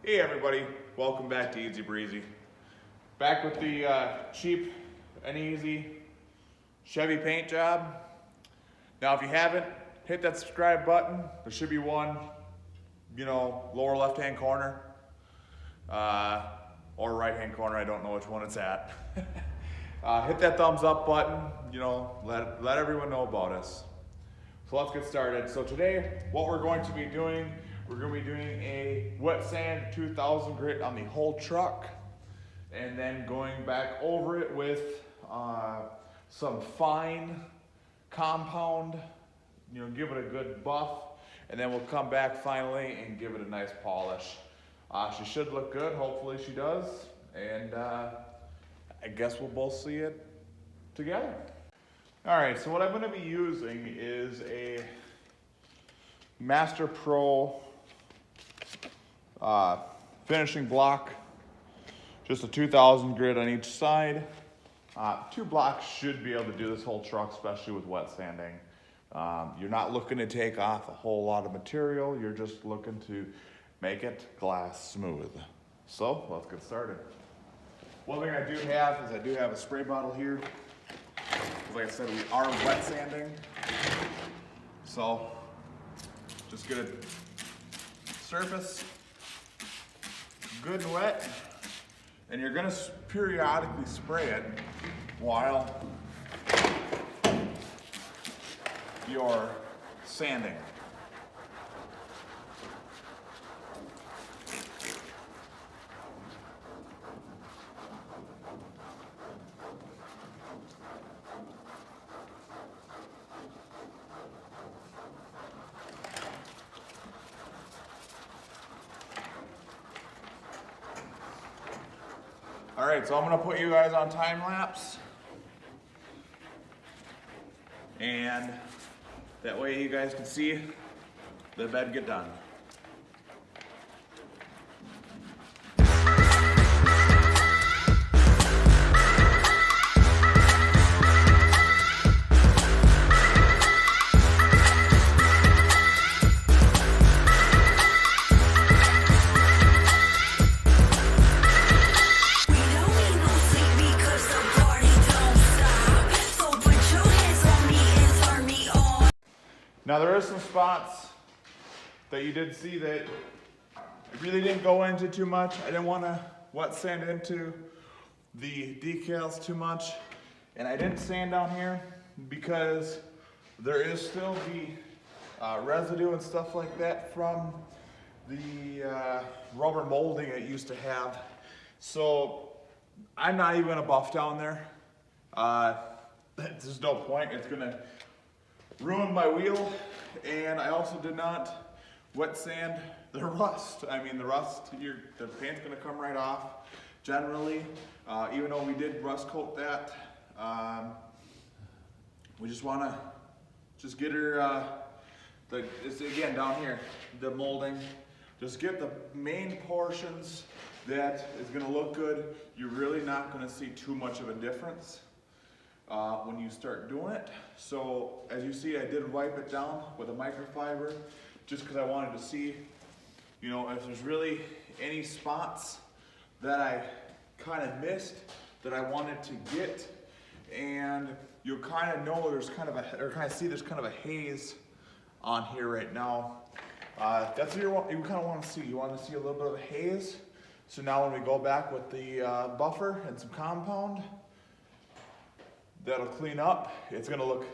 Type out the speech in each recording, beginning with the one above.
Hey everybody, welcome back to Easy Breezy. Back with the cheap and easy Chevy paint job. Now if you haven't, hit that subscribe button. There should be one, lower left hand corner or right hand corner, I don't know which one it's at. Hit that thumbs up button, let everyone know about us. So let's get started. So today, what we're going to be doing, we're going to be doing a wet sand 2000 grit on the whole truck, and then going back over it with some fine compound, give it a good buff, and then we'll come back finally and give it a nice polish. She should look good, hopefully she does, and I guess we'll both see it together. All right, so what I'm gonna be using is a Master Pro finishing block, just a 2000 grit on each side. 2 blocks should be able to do this whole truck, especially with wet sanding. You're not looking to take off a whole lot of material, you're just looking to make it glass smooth. So let's get started. One thing I do have is I do have a spray bottle here. Like I said, we are wet sanding, so just get a surface good and wet, and you're going to periodically spray it while you're sanding. All right, so I'm gonna put you guys on time lapse, and that way you guys can see the bed get done. Now there is some spots that you did see that I really didn't go into too much. I didn't want to wet sand into the decals too much. And I didn't sand down here because there is still the residue and stuff like that from the rubber molding it used to have. So I'm not even going to buff down there. There's no point. It's going to ruined my wheel, and I also did not wet sand the rust. I mean, the rust, the paint's gonna come right off generally, even though we did rust coat that. We just wanna get her, it's again down here, the molding, just get the main portions that is gonna look good. You're really not gonna see too much of a difference when you start doing it. So as you see, I did wipe it down with a microfiber just because I wanted to see, if there's really any spots that I kind of missed that I wanted to get. And you'll kind of know there's kind of a haze on here right now. That's what you kind of want to see. You want to see a little bit of a haze. So now when we go back with the buffer and some compound, that'll clean up. It's gonna look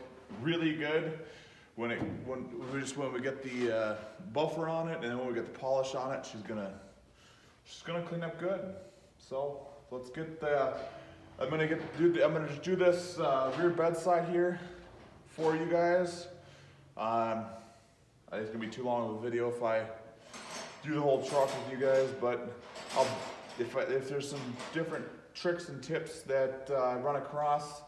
really good when we get the buffer on it, and then when we get the polish on it, she's gonna clean up good. So let's get the. I'm gonna just do this rear bedside here for you guys. I think it's gonna be too long of a video if I do the whole truck with you guys, but if there's some different tricks and tips that I run across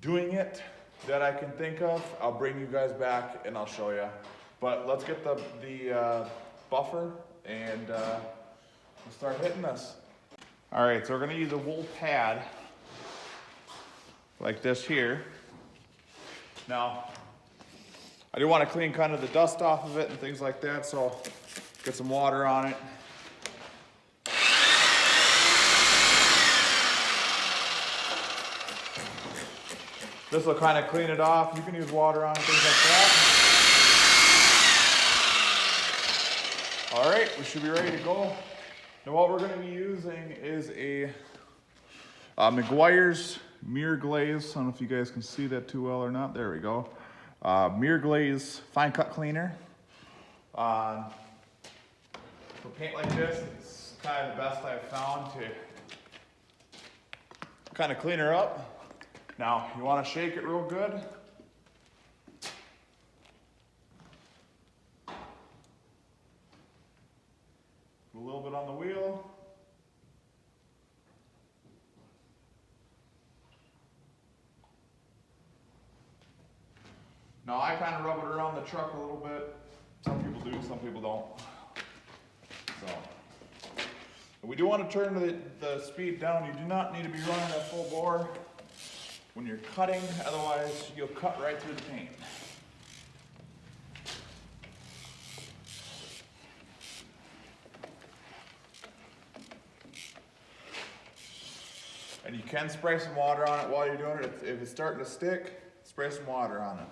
doing it that I can think of, I'll bring you guys back and I'll show you. But let's get the buffer and we'll start hitting this. All right, so we're gonna use a wool pad like this here. Now, I do want to clean kind of the dust off of it and things like that, so get some water on it. This will kind of clean it off. You can use water on it, things like that. All right, we should be ready to go. Now what we're going to be using is a McGuire's Mirror Glaze. I don't know if you guys can see that too well or not. There we go. Mirror Glaze Fine Cut Cleaner. For paint like this, it's kind of the best I've found to kind of clean her up. Now, you want to shake it real good. Put a little bit on the wheel. Now, I kind of rub it around the truck a little bit. Some people do, some people don't. So, we do want to turn the speed down. You do not need to be running at full bore when you're cutting, otherwise you'll cut right through the paint. And you can spray some water on it while you're doing it. If it's starting to stick, spray some water on it.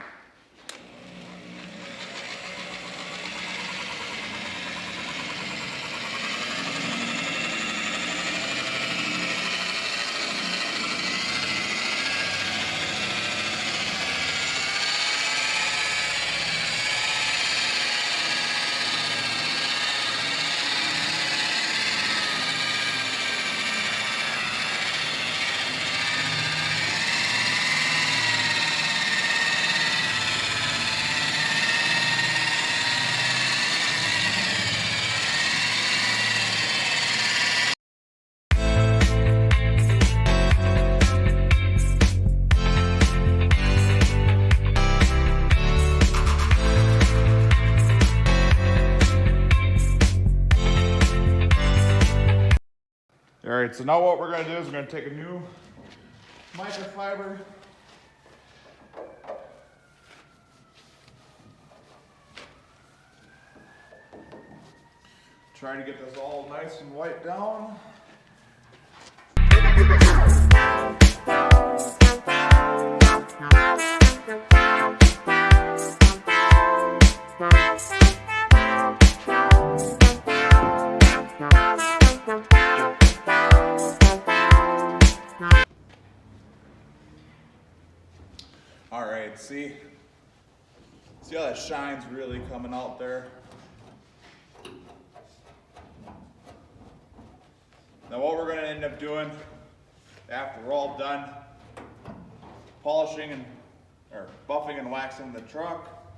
All right, so now what we're gonna do is we're gonna take a new microfiber. Try to get this all nice and wiped down. All right, see how that shine's really coming out there? Now what we're gonna end up doing after we're all done polishing or buffing and waxing the truck,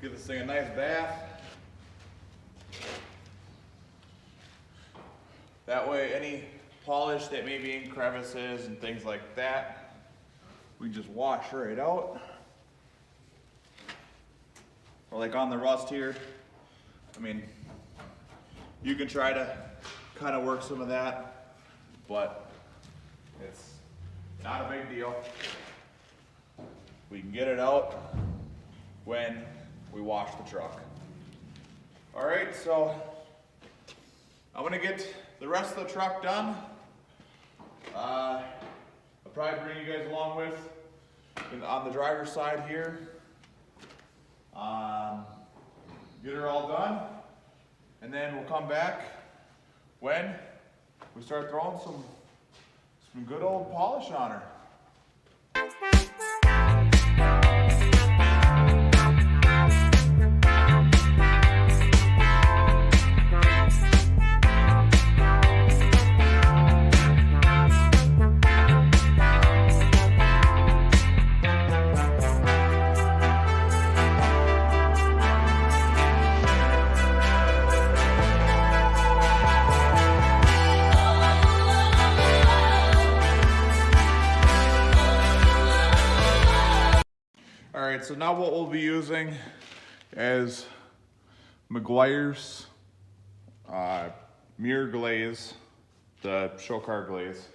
give this thing a nice bath. That way any polish that may be in crevices and things like that, we just wash right out. Or like on the rust here, I mean, you can try to kind of work some of that, but it's not a big deal. We can get it out when we wash the truck. All right, so I'm gonna get the rest of the truck done. I'll probably bring you guys along with on the driver's side here. Get her all done, and then we'll come back when we start throwing some good old polish on her. So now what we'll be using is McGuire's Mirror Glaze, the show car glaze,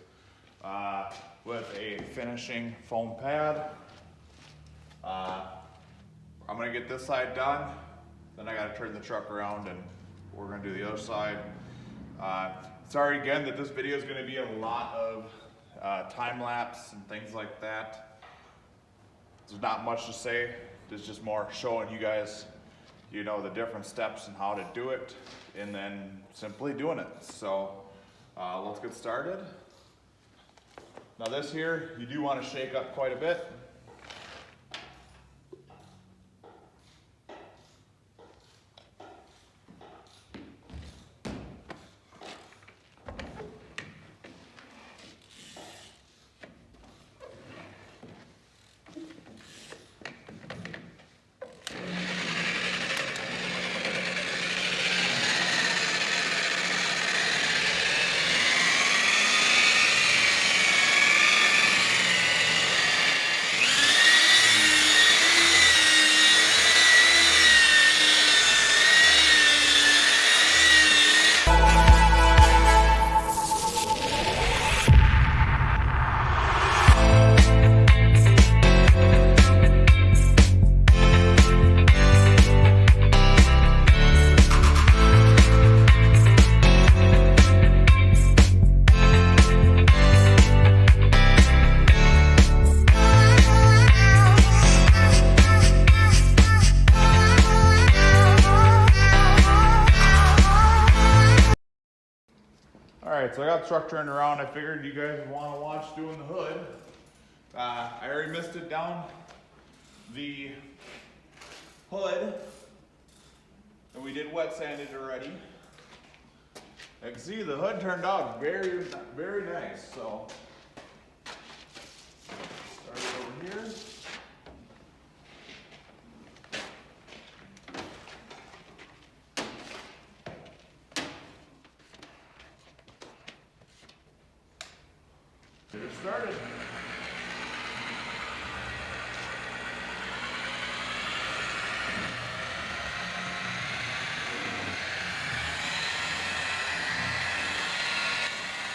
with a finishing foam pad. I'm gonna get this side done, then I gotta turn the truck around and we're gonna do the other side. Sorry again that this video is gonna be a lot of time lapse and things like that. There's not much to say. There's just more showing you guys, you know, the different steps and how to do it, and then simply doing it. So let's get started. Now this here, you do want to shake up quite a bit. Alright, so I got the truck turned around. I figured you guys would want to watch doing the hood. I already misted down the hood, and we did wet sand it already. You can see the hood turned out very, very nice. So, start it over here. Get it started.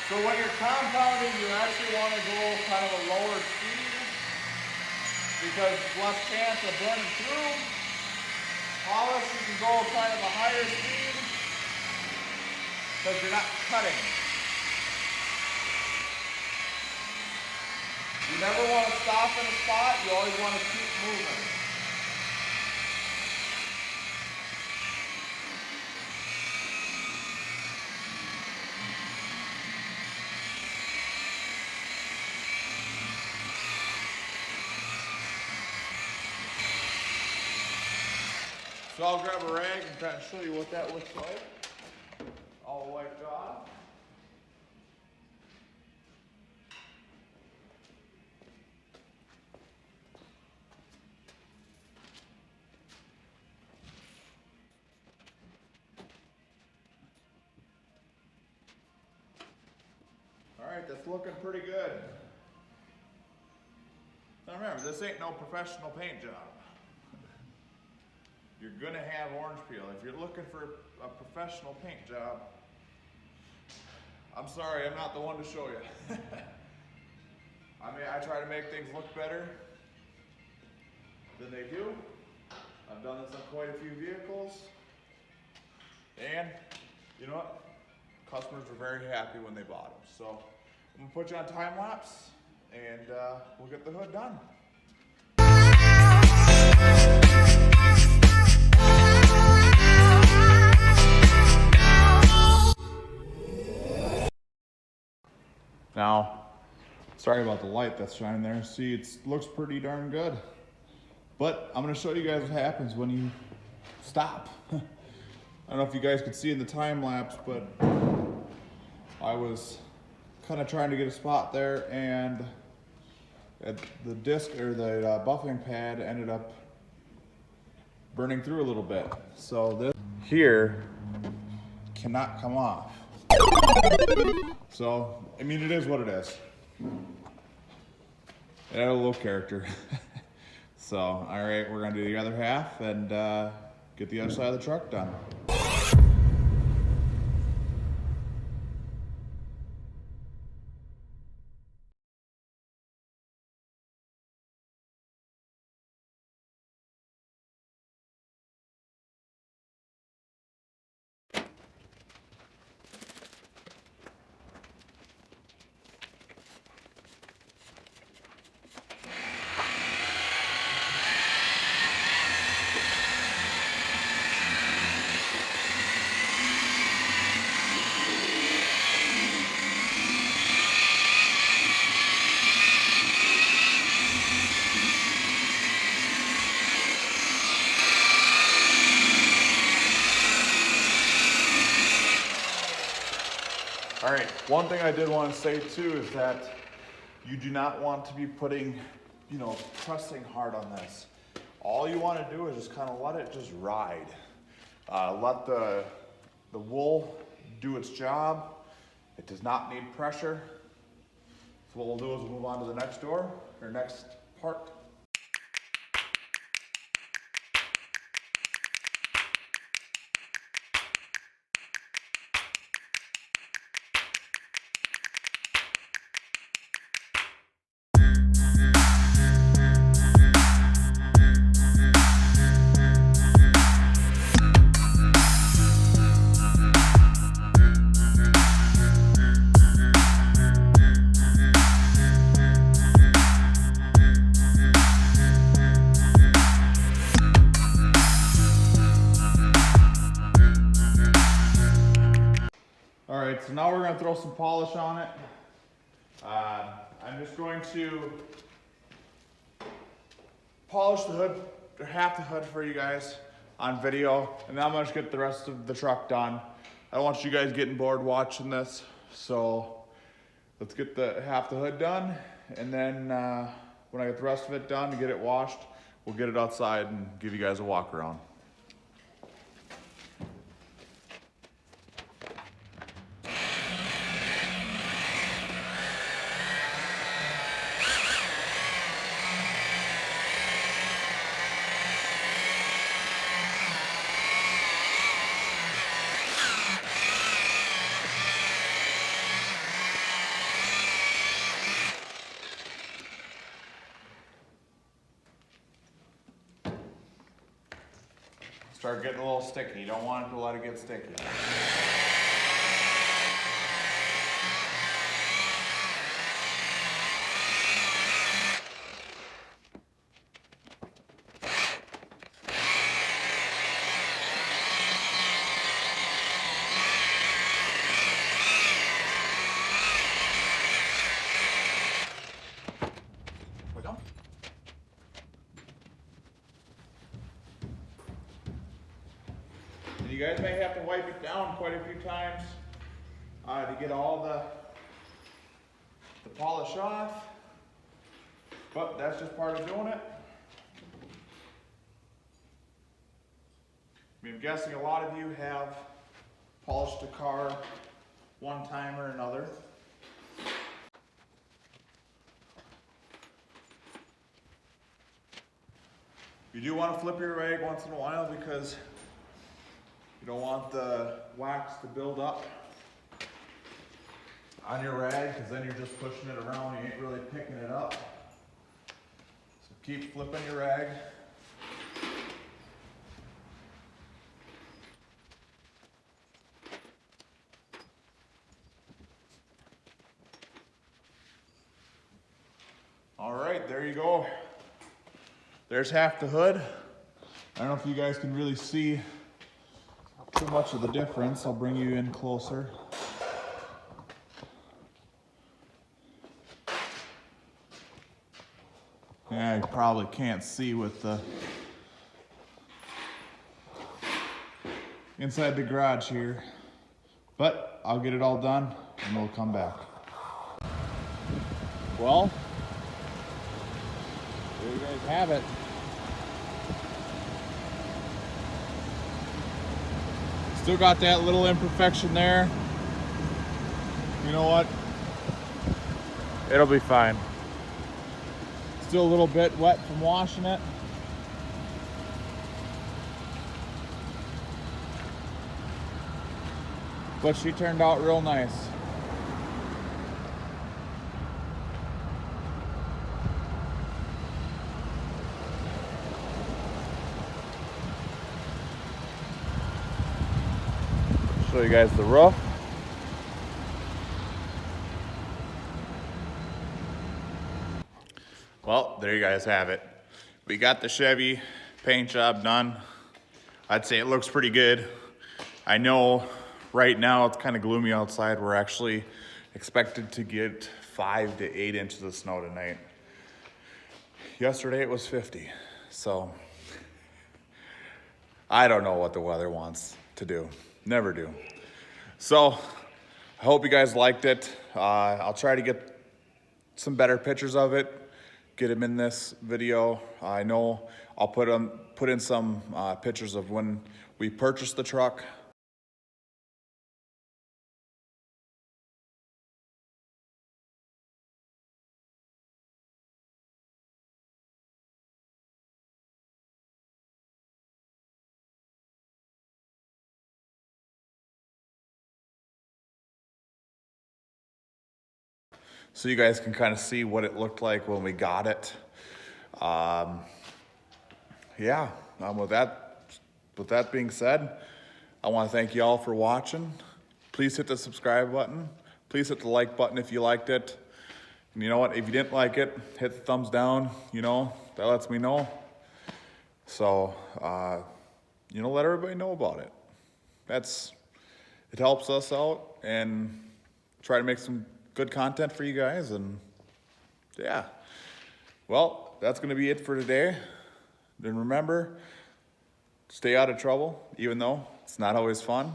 So when you're compounding, you actually want to go kind of a lower speed because less chance of burning through. Polish, you can go kind of a higher speed because you're not cutting. You never want to stop in a spot, you always want to keep moving. So I'll grab a rag and kind of show you what that looks like. All wiped off. Alright, that's looking pretty good. Now remember, this ain't no professional paint job. You're gonna have orange peel. If you're looking for a professional paint job, I'm sorry, I'm not the one to show you. I mean, I try to make things look better than they do. I've done this on quite a few vehicles. And, you know what? Customers were very happy when they bought them. So, I'm gonna put you on time lapse, and we'll get the hood done. Now, sorry about the light that's shining there. See, it looks pretty darn good. But I'm gonna show you guys what happens when you stop. I don't know if you guys could see in the time lapse, but I was kind of trying to get a spot there, and the disc or the buffing pad ended up burning through a little bit. So this here cannot come off. So, I mean, it is what it is. It had a little character. So, all right, we're gonna do the other half and get the other side of the truck done. All right, one thing I did want to say too is that you do not want to be putting, pressing hard on this. All you want to do is just kind of let it just ride. Let the wool do its job. It does not need pressure. So what we'll do is we'll move on to the next door, or next part. All right, so now we're gonna throw some polish on it. I'm just going to polish the hood, or half the hood for you guys on video, and then I'm gonna just get the rest of the truck done. I don't want you guys getting bored watching this, so let's get the half the hood done, and then when I get the rest of it done to get it washed, we'll get it outside and give you guys a walk around. Start getting a little sticky. You don't want it to let it get sticky. We're done. And you guys may have to wipe it down quite a few times to get all the polish off, but that's just part of doing it. I'm guessing a lot of you have polished a car one time or another. You do want to flip your rag once in a while because you don't want the wax to build up on your rag, because then you're just pushing it around, you ain't really picking it up. So keep flipping your rag. All right, there you go. There's half the hood. I don't know if you guys can really see too much of the difference. I'll bring you in closer. Yeah, you probably can't see with the inside the garage here, but I'll get it all done and we'll come back. Well, there you guys have it. Still got that little imperfection there. You know what? It'll be fine. Still a little bit wet from washing it. But she turned out real nice. Show you guys the roof. Well, there you guys have it. We got the Chevy paint job done. I'd say it looks pretty good. I know right now it's kind of gloomy outside. We're actually expected to get 5 to 8 inches of snow tonight. Yesterday it was 50, so I don't know what the weather wants to do. Never do. So hope you guys liked it. I'll try to get some better pictures of it, get them in this video. I know I'll put in some pictures of when we purchased the truck. So you guys can kind of see what it looked like when we got it. Yeah, with that being said, I want to thank you all for watching. Please hit the subscribe button. Please hit the like button if you liked it. And you know what, if you didn't like it, hit the thumbs down, you know, that lets me know. So, you know, let everybody know about it. It helps us out and try to make some good content for you guys. And yeah, well, that's going to be it for today. Then remember, stay out of trouble, even though it's not always fun.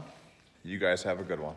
You guys have a good one.